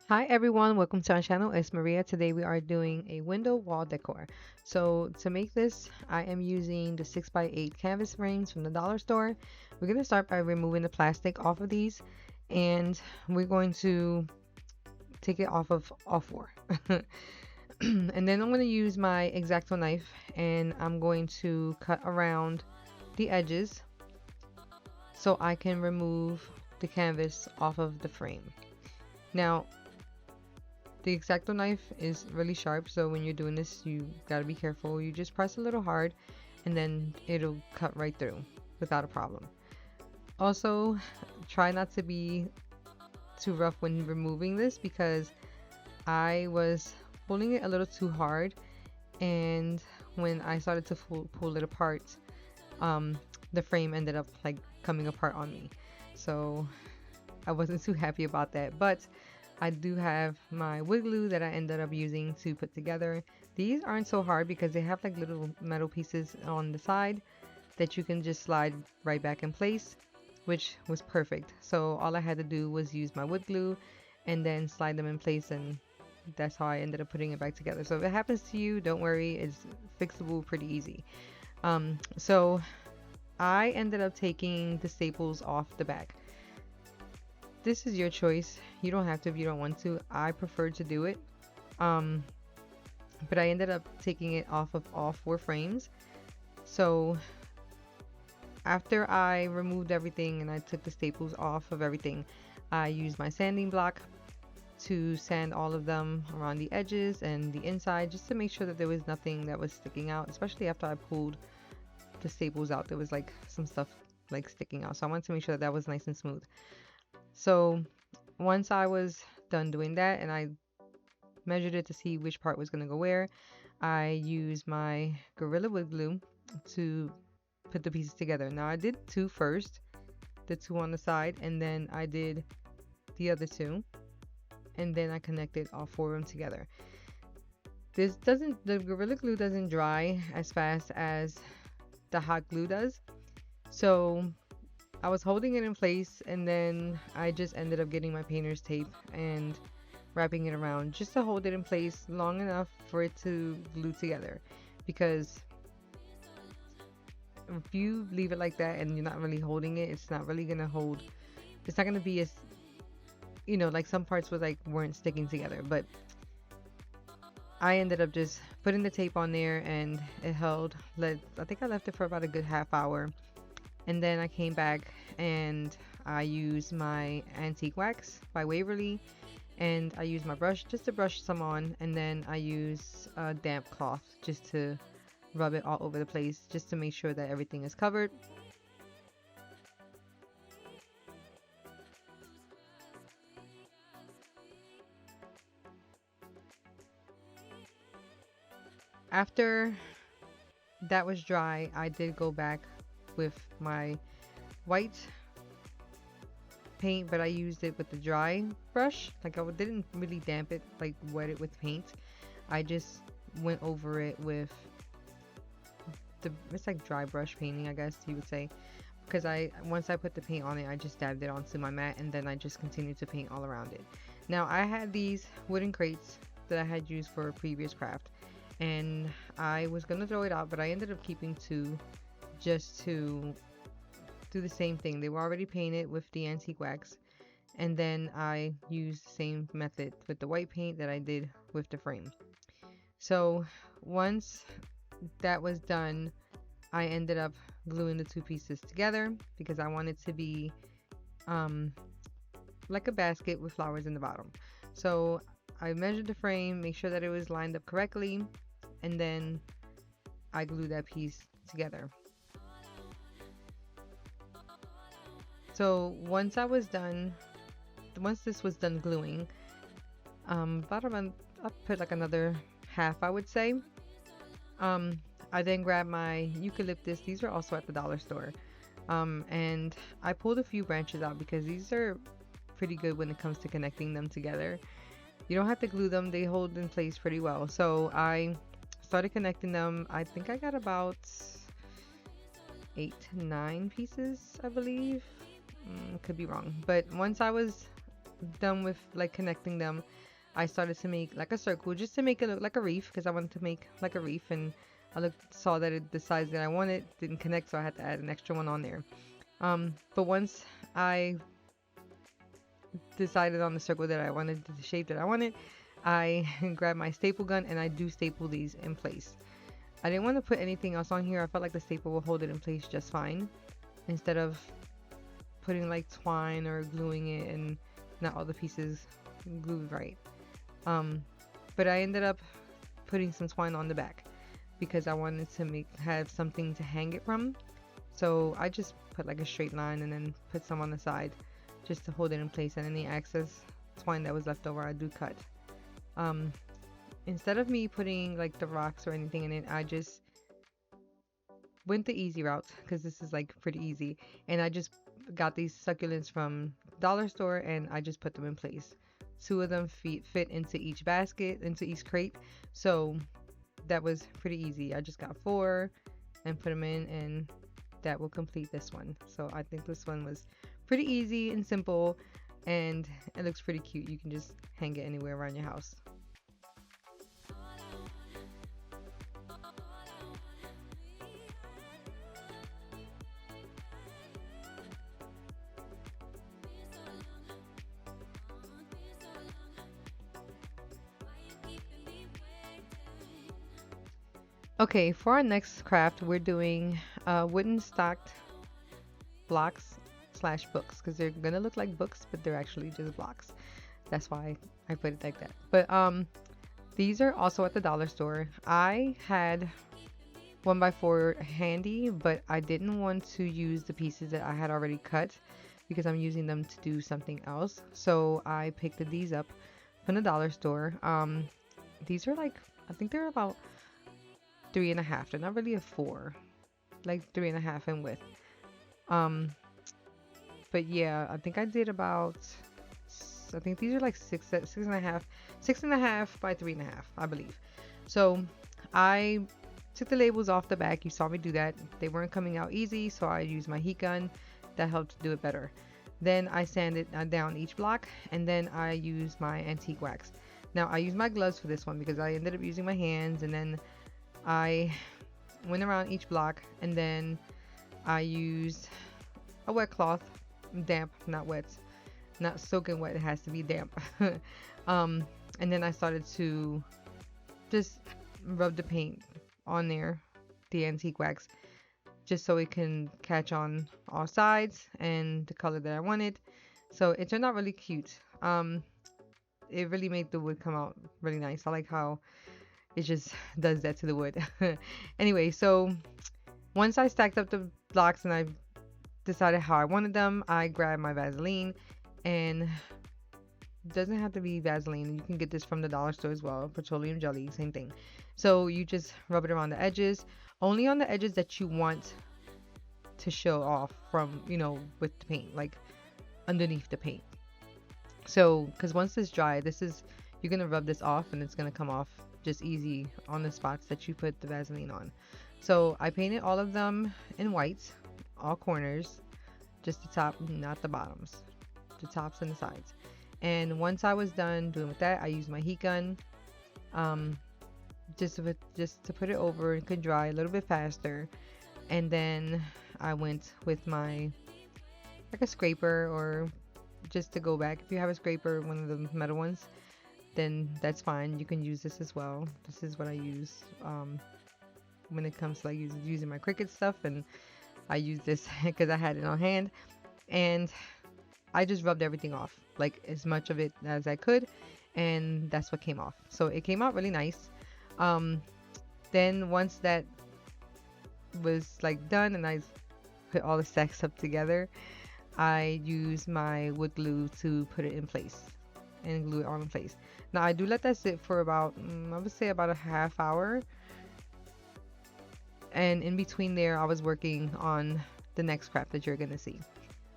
Hi everyone, welcome to our channel. It's Maria. Today we are doing a window wall decor. So to make this, I am using the 6x8 canvas frames from the dollar store. We're going to start by removing the plastic off of these, and we're going to take it off of all four. And then I'm going to use my X-Acto knife, and I'm going to cut around the edges so I can remove the canvas off of the frame. Now, the X-Acto knife is really sharp, so when you're doing this, you gotta be careful. You just press a little hard, and then it'll cut right through without a problem. Also, try not to be too rough when removing this because I was pulling it a little too hard, and when I started to pull it apart, the frame ended up like coming apart on me. So I wasn't too happy about that, but I do have my wood glue that I ended up using to put together. These aren't so hard because they have like little metal pieces on the side that you can just slide right back in place, which was perfect. So all I had to do was use my wood glue and then slide them in place, and that's how I ended up putting it back together. So if it happens to you, don't worry, it's fixable pretty easy. So I ended up taking the staples off the back. This is your choice. You don't have to if you don't want to. I prefer to do it. Um, but I ended up taking it off of all four frames. So after I removed everything and I took the staples off of everything, I used my sanding block to sand all of them around the edges and the inside just to make sure that there was nothing that was sticking out, especially after I pulled the staples out. There was like some stuff like sticking out. So I wanted to make sure that that was nice and smooth. So once I was done doing that and I measured it to see which part was going to go where, I used my Gorilla Wood glue to put the pieces together. Now I did two first, the two on the side, and then I did the other two, and then I connected all four of them together. The Gorilla Glue doesn't dry as fast as the hot glue does. So I was holding it in place, and then I just ended up getting my painter's tape and wrapping it around just to hold it in place long enough for it to glue together, because if you leave it like that and you're not really holding it, it's not really gonna hold. It's not gonna be as, like some parts was like weren't sticking together. But I ended up just putting the tape on there and it held. I think I left it for about a good half hour. And then I came back and I used my antique wax by Waverly, and I used my brush just to brush some on, and then I used a damp cloth just to rub it all over the place just to make sure that everything is covered. After that was dry, I did go back with my white paint, but I used it with the dry brush. Like I didn't really damp it, like wet it with paint. I just went over it with it's like dry brush painting, I guess you would say, because once I put the paint on it, I just dabbed it onto my mat, and then I just continued to paint all around it. Now I had these wooden crates that I had used for a previous craft, and I was gonna throw it out, but I ended up keeping two just to do the same thing. They were already painted with the antique wax, and then I used the same method with the white paint that I did with the frame. So once that was done, I ended up gluing the two pieces together because I wanted to be like a basket with flowers in the bottom. So I measured the frame, make sure that it was lined up correctly, and then I glued that piece together. So once this was done gluing, about I put like another half, I would say. I then grabbed my eucalyptus. These are also at the dollar store. And I pulled a few branches out because these are pretty good when it comes to connecting them together. You don't have to glue them, they hold in place pretty well. So I started connecting them. I think I got about 8 to 9 pieces, I believe. Could be wrong. But once I was done with like connecting them, I started to make like a circle just to make it look like a reef, because I wanted to make like a reef, and I saw that the size that I wanted didn't connect, so I had to add an extra one on there. But once I decided on the circle that I wanted, the shape that I wanted, I grabbed my staple gun and I do staple these in place. I didn't want to put anything else on here. I felt like the staple will hold it in place just fine, instead of putting like twine or gluing it and not all the pieces glued right. But I ended up putting some twine on the back because I wanted to have something to hang it from. So I just put like a straight line and then put some on the side just to hold it in place, and any excess twine that was left over I do cut. Instead of me putting like the rocks or anything in it, I just went the easy route, because this is like pretty easy, and I just got these succulents from dollar store and I just put them in place. 2 of them fit into each basket, into each crate, so that was pretty easy. I just got 4 and put them in, and that will complete this one. So I think this one was pretty easy and simple, and it looks pretty cute. You can just hang it anywhere around your house. Okay, for our next craft, we're doing wooden stacked blocks slash books, because they're gonna look like books, but they're actually just blocks. That's why I put it like that. But these are also at the dollar store. I had 1x4 handy, but I didn't want to use the pieces that I had already cut because I'm using them to do something else. So I picked these up from the dollar store. These are like, I think they're about 3.5. They're not really a 4, like 3.5 in width. But yeah, I think I did about, I think these are like 6.5 by 3.5, I believe. So I took the labels off the back. You saw me do that. They weren't coming out easy, so I used my heat gun. That helped do it better. Then I sanded down each block, and then I used my antique wax. Now I used my gloves for this one because I ended up using my hands, and then I went around each block, and then I used a wet cloth, damp, not wet, not soaking wet, it has to be damp. And then I started to just rub the paint on there, the antique wax, just so it can catch on all sides and the color that I wanted. So it turned out really cute. It really made the wood come out really nice. I like how it just does that to the wood. Anyway, so once I stacked up the blocks and I decided how I wanted them, I grabbed my Vaseline, and it doesn't have to be Vaseline. You can get this from the dollar store as well. Petroleum Jelly, same thing. So you just rub it around the edges, only on the edges that you want to show off from, you know, with the paint, like underneath the paint. So, because once it's dry, you're going to rub this off, and it's going to come off just easy on the spots that you put the Vaseline on. So I painted all of them in white, all corners, just the top, not the bottoms, the tops and the sides. And once I was done doing with that, I used my heat gun, just to put it over and could dry a little bit faster. And then I went with my, like a scraper, or just to go back. If you have a scraper, one of the metal ones, then that's fine. You can use this as well. This is what I use when it comes to like using my Cricut stuff, and I use this because I had it on hand, and I just rubbed everything off, like as much of it as I could, and that's what came off. So it came out really nice. Then once that was like done and I put all the stacks up together, I use my wood glue to put it in place and glue it on in place. Now I do let that sit for about, I would say about a half hour. And in between there, I was working on the next craft that you're gonna see.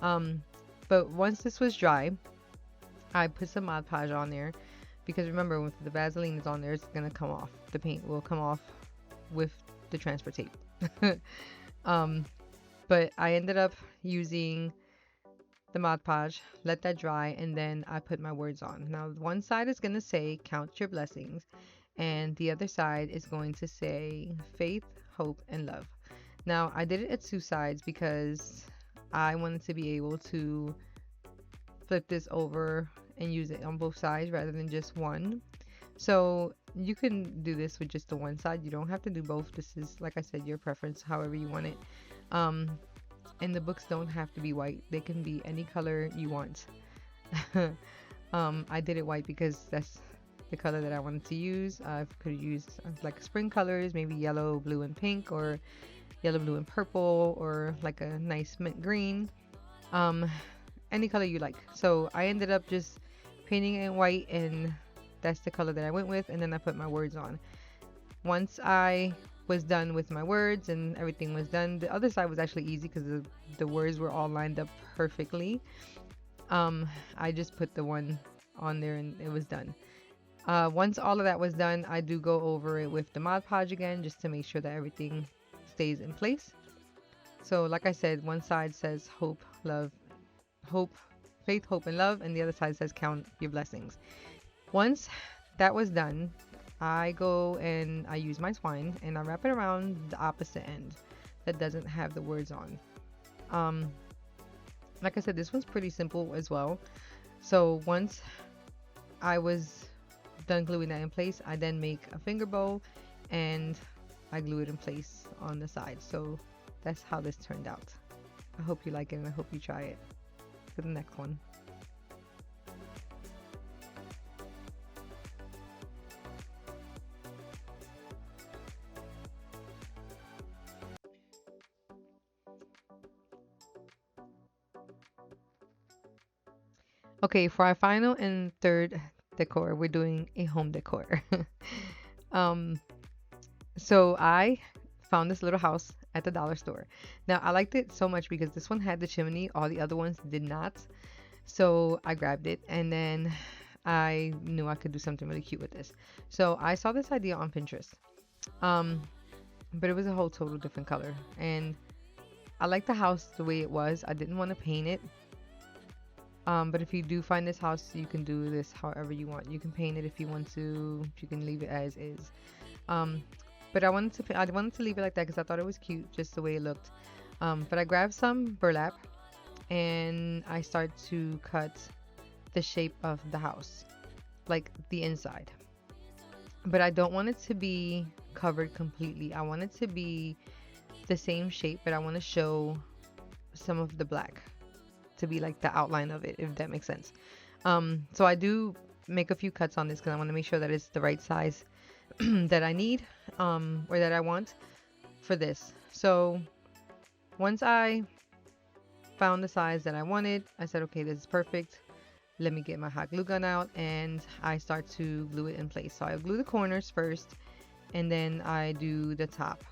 But once this was dry, I put some Mod Podge on there, because remember, when the Vaseline is on there, it's gonna come off. The paint will come off with the transfer tape. But I ended up using the Mod Podge, let that dry, and then I put my words on. Now, one side is going to say, count your blessings, and the other side is going to say, faith, hope, and love. Now, I did it at two sides because I wanted to be able to flip this over and use it on both sides rather than just one. So you can do this with just the one side. You don't have to do both. This is, like I said, your preference, however you want it. And the books don't have to be white. They can be any color you want. I did it white because that's the color that I wanted to use. I could use like spring colors, maybe yellow, blue, and pink, or yellow, blue, and purple, or like a nice mint green. Any color you like. So I ended up just painting it in white, and that's the color that I went with, and then I put my words on. Once I was done with my words and everything was done, the other side was actually easy because the words were all lined up perfectly. I just put the one on there and it was done. Once all of that was done, I do go over it with the Mod Podge again just to make sure that everything stays in place. So like I said, one side says hope, love, hope, faith, hope, and love, and the other side says count your blessings. Once that was done, I go and I use my twine and I wrap it around the opposite end that doesn't have the words on. Like I said, this one's pretty simple as well. So once I was done gluing that in place, I then make a finger bow and I glue it in place on the side. So that's how this turned out. I hope you like it and I hope you try it for the next one. Okay, for our final and third decor, we're doing a home decor. um, so I found this little house at the dollar store. Now I liked it so much because this one had the chimney, all the other ones did not. So I grabbed it and then I knew I could do something really cute with this. So I saw this idea on Pinterest. But it was a whole total different color. And I liked the house the way it was. I didn't want to paint it. But if you do find this house, you can do this however you want. You can paint it if you want to. You can leave it as is. But I wanted to leave it like that because I thought it was cute, just the way it looked. But I grabbed some burlap and I start to cut the shape of the house, like the inside. But I don't want it to be covered completely. I want it to be the same shape, but I want to show some of the black to be like the outline of it, if that makes sense. So I do make a few cuts on this because I want to make sure that it's the right size that I need, or that I want for this. So once I found the size that I wanted, I said, okay, this is perfect. Let me get my hot glue gun out and I start to glue it in place. So I glue the corners first and then I do the top.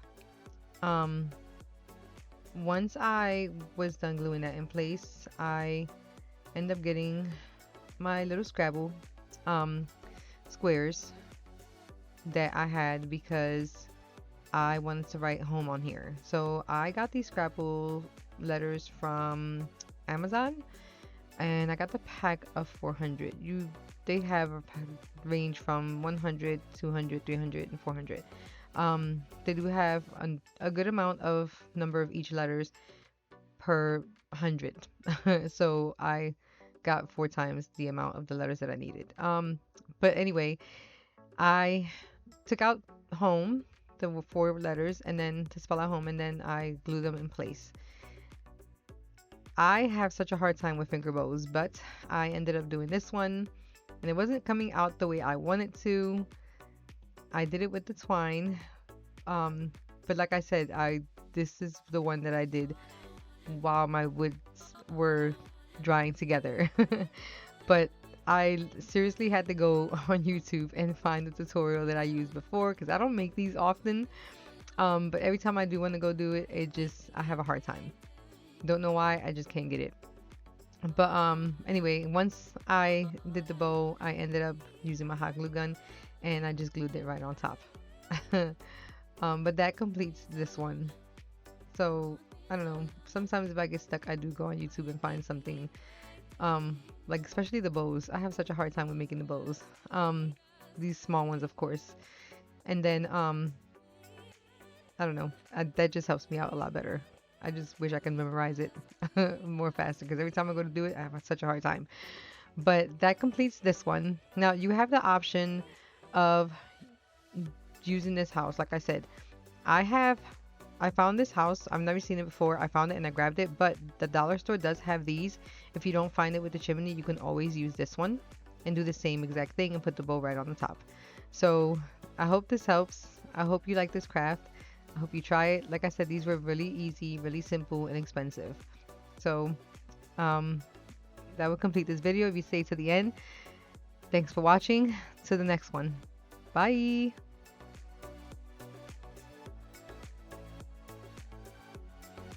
Once I was done gluing that in place, I end up getting my little Scrabble squares that I had because I wanted to write home on here. So I got these Scrabble letters from Amazon and I got the pack of 400. They have a range from 100, 200, 300, and 400. They do have a good amount of number of each letters per 100. So I got 4 times the amount of the letters that I needed. But anyway, I took out home, the 4 letters, and then to spell out home, and then I glue them in place. I have such a hard time with finger bows, but I ended up doing this one and it wasn't coming out the way I wanted to. I did it with the twine, but like I said, this is the one that I did while my woods were drying together. But I seriously had to go on YouTube and find the tutorial that I used before because I don't make these often. But every time I do want to go do it, I have a hard time. Don't know why, I just can't get it. But anyway, once I did the bow, I ended up using my hot glue gun and I just glued it right on top. But that completes this one. So I don't know. Sometimes if I get stuck, I do go on YouTube and find something. Like especially the bows. I have such a hard time with making the bows. These small ones, of course. And then I don't know. That just helps me out a lot better. I just wish I could memorize it more faster because every time I go to do it, I have such a hard time. But that completes this one. Now you have the option of using this house. Like I said, I found this house. I've never seen it before. I found it and I grabbed it, but the dollar store does have these. If you don't find it with the chimney, you can always use this one and do the same exact thing and put the bow right on the top. So I hope this helps. I hope you like this craft. I hope you try it. Like I said, these were really easy, really simple, and expensive. So that will complete this video if you stay to the end. Thanks for watching. To the next one. Bye.